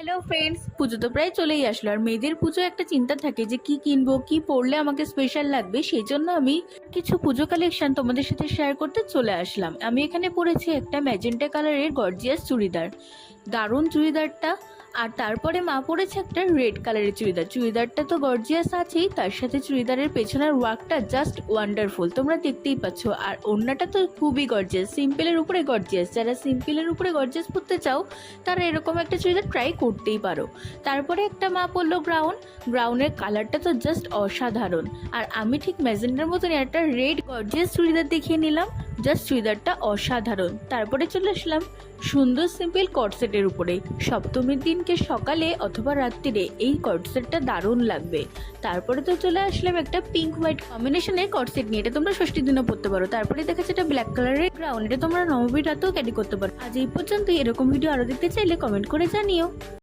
Hello friends, পুজো তো প্রায় চলেই আসলো। আর মেয়েদের পুজো একটা চিন্তা থাকে যে কি কিনবো, কি পরলে আমাকে স্পেশাল লাগবে। সেই জন্য আমি কিছু পুজো কালেকশন তোমাদের সাথে শেয়ার করতে চলে আসলাম। আমি এখানে পরেছি একটা ম্যাজেন্টা কালারের গর্জিয়াস চুড়িদার, দারুণ চুড়িদারটা। আর তারপরে মা পরেছে একটা রেড কালারের চুড়িদার। চুড়িদারটা তো গর্জিয়াস আছেই, তার সাথে চুড়িদারের পেছনের ওয়ার্কটা জাস্ট ওয়ান্ডারফুল, তোমরা দেখতেই পাচ্ছ। আর ওড়নাটা তো খুবই গর্জিয়াস, সিম্পলের উপরে গর্জিয়াস। যারা সিম্পলের উপরে গর্জিয়াস পরতে চাও তারা এরকম একটা চুড়িদার ট্রাই করতেই পারো। তারপরে একটা মা পরলো গ্রাউনের কালারটা তো জাস্ট অসাধারণ। আর আমি ঠিক ম্যাজেন্টার মতন একটা রেড গর্জিয়াস চুড়িদার দেখিয়ে নিলাম, জাস্ট চুড়িদারটা অসাধারণ। তারপরে চলে আসলাম সুন্দর সিম্পল কটসেটের উপরে। সপ্তমীর দিনকে সকালে অথবা রাত্রিরে এই কটসেটটা দারুণ লাগবে। তারপরে তো চলে আসলাম একটা পিঙ্ক হোয়াইট কম্বিনেশনের কটসেট নিয়ে। এটা তোমরা ষষ্ঠীর দিনও পরতে পারো। তারপরে দেখাচ্ছে এটা ব্ল্যাক কালারের গ্রাউন, এটা তোমরা নবমীর রাতেও ক্যারি করতে পারো। আজ এই পর্যন্ত। এরকম ভিডিও আরও দেখতে চাইলে কমেন্ট করে জানিও।